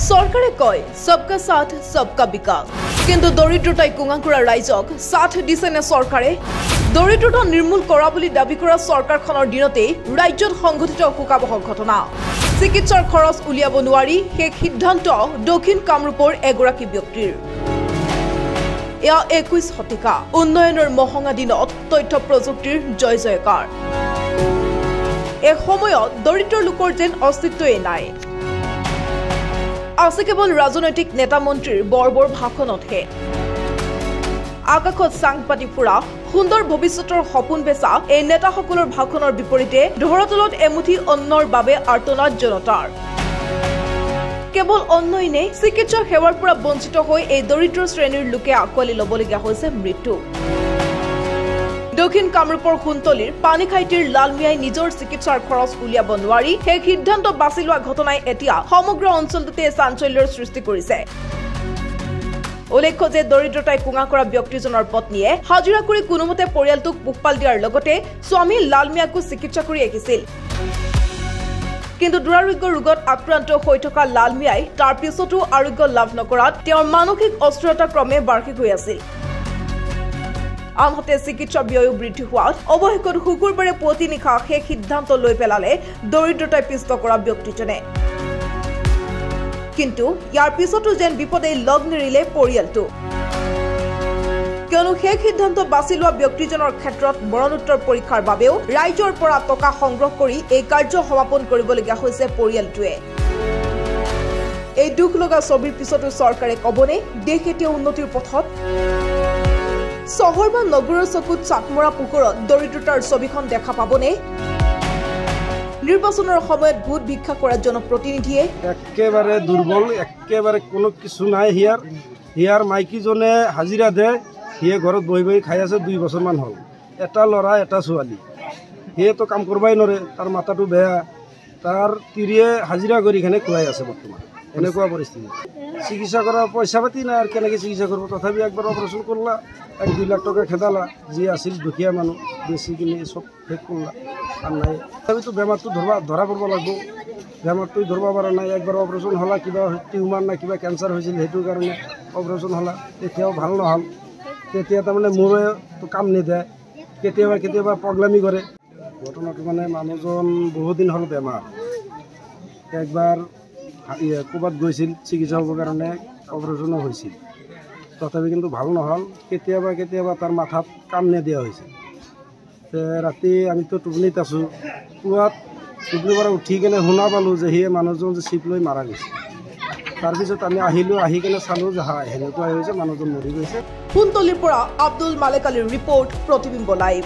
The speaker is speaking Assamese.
सरकारे कय सबका साथ सबका विकास किन्तु दरिद्रताय कुंगाकुरा राइजक साथ दिसे ने सरकारे दरिद्रता निर्मूल करा बुली दाबी करा सरकारखনৰ दिनते राज्यत সংঘটিত শোকাবহ ঘটনা চিকিৎসাৰ খৰচ উলিয়াব নোৱাৰি সেই সিদ্ধান্ত দক্ষিণ কামৰূপৰ এগৰাকী ব্যক্তিৰ এয়া 21 শতিকা উন্নয়নৰ মহঙা দিনত তথ্য প্ৰযুক্তিৰ জয় জয়কাৰ এক সময়ত দৰিদ্ৰ লোকৰ যেন অস্তিত্বই নাই আছে কেৱল ৰাজনৈতিক নেতা মন্ত্ৰীৰ বৰবৰ ভাষণতহে আকাশত চাং পাতি ফুৰা সুন্দৰ ভৱিষ্যতৰ সপোন বেচা এই নেতাসকলৰ ভাষণৰ বিপৰীতে ধৰাতলত এমুঠি অন্নৰ বাবে আৰ্তনাদ জনতাৰ কেৱল অন্নই নে চিকিৎসা সেৱাৰ পৰা বঞ্চিত হৈ এই দৰিদ্ৰ শ্ৰেণীৰ লোকে আকোৱালি ল'বলগীয়া হৈছে মৃত্যু দক্ষিণ কামৰূপৰ খুন্তলিৰ পানীখাইটিৰ লালমিয়াই নিজৰ চিকিৎসাৰ খৰচ উলিয়াব নোৱাৰি সেই সিদ্ধান্ত বাছি লোৱা ঘটনাই এতিয়া সমগ্ৰ অঞ্চলটোতে চাঞ্চল্যৰ সৃষ্টি কৰিছে উল্লেখ্য যে দৰিদ্ৰতাই কুঙা কৰা ব্যক্তিজনৰ পত্নীয়ে হাজিৰা কৰি কোনোমতে পৰিয়ালটোক পোহপাল দিয়াৰ লগতে স্বামী লালমিয়াকো চিকিৎসা কৰি আহিছিল কিন্তু দুৰাৰোগ্য ৰোগত আক্ৰান্ত হৈ থকা লালমিয়াই তাৰ পিছতো আৰোগ্য লাভ নকৰাত তেওঁৰ মানসিক অস্থিৰতা ক্ৰমে বাৰ্ষিক হৈ আছিল আনহাতে চিকিৎসা ব্যয় বৃদ্ধি হোৱাত অৱশেষত শুকুৰবাৰে পুৱতি নিশা সেই সিদ্ধান্ত লৈ পেলালে দৰিদ্ৰতাই পিষ্ট কৰা ব্যক্তিজনে কিন্তু ইয়াৰ পিছতো যেন বিপদে লগ নেৰিলে পৰিয়ালটো কিয়নো সেই সিদ্ধান্ত বাছি লোৱা ব্যক্তিজনৰ ক্ষেত্ৰত মৰণোত্তৰ পৰীক্ষাৰ বাবেও ৰাইজৰ পৰা টকা সংগ্ৰহ কৰি এই কাৰ্য সমাপন কৰিবলগীয়া হৈছে পৰিয়ালটোৱে এই দুখ লগা ছবিৰ পিছতো চৰকাৰে কবনে দেশ এতিয়া উন্নতিৰ পথত চহৰ বা নগৰৰ চকুত চাকমৰা পুকুৰত দৰিদ্ৰতাৰ ছবিখন দেখা পাবনে নিৰ্বাচনৰ সময়ত ভোট ভিক্ষা কৰা জনপ্ৰতিনিধিয়ে একেবাৰে দুৰ্বল একেবাৰে কোনো কিছু নাই হিয়াৰ মাইকীজনে হাজিৰা দে হিয়ে ঘৰত বহি বহি খাই আছে 2 বছৰমান হ'ল এটা ল'ৰা এটা ছোৱালী হিয়েতো কাম কৰবাই নৰে তাৰ মাথাটো বেয়া তাৰ তিৰিয়ে হাজিৰা কৰি খানে খুৱাই আছে বৰ্তমান এনেকুৱা পৰিস্থিতি চিকিৎসা কৰাৰ পইচা পাতি নাই আৰু কেনেকৈ চিকিৎসা কৰিব তথাপি একবাৰ অপাৰেশ্যন কৰলা 1-2 লাখ টকা খেদালা যি আছিল দুখীয়া মানুহ বেছি কিনে চব শেষ কৰলা আৰ নাই তথাপিতো বেমাৰটো ধৰা কৰিব লাগিব বেমাৰটো ধৰিব পৰা নাই একবাৰ অপাৰেশ্যন হলা কিবা টিউমাৰ না কিবা কেঞ্চাৰ হৈছিল সেইটোৰ কাৰণে অপাৰেশ্যন হলা তেতিয়াও ভাল নহ'ল তেতিয়া তাৰমানে মোৰেতো কাম নিদিয়ে কেতিয়াবা পগলামি কৰে ঘটনাটো মানে মানুহজন বহুদিন হ'ল বেমাৰ একবাৰ ক'ৰবাত গৈছিল চিকিৎসা হ'বৰ কাৰণে অপাৰেশ্যনো হৈছিল তথাপি কিন্তু ভাল নহ'ল কেতিয়াবা তাৰ মাথাত কাম নিদিয়া হৈছিল ৰাতি আমিতো টোপনিত আছোঁ পুৱাত টোপনিৰ পৰা উঠি কেনে শুনা পালোঁ যে সেই মানুহজন যে চিপ লৈ মাৰা গৈছে তাৰপিছত আমি আহি কেনে চালোঁ যে সেনেকুৱা হৈছে মানুহজন মৰি গৈছে কুন্তলিৰ পৰা আব্দুল মালেক আলীৰ ৰিপৰ্ট প্ৰতিবিম্ব লাইভ।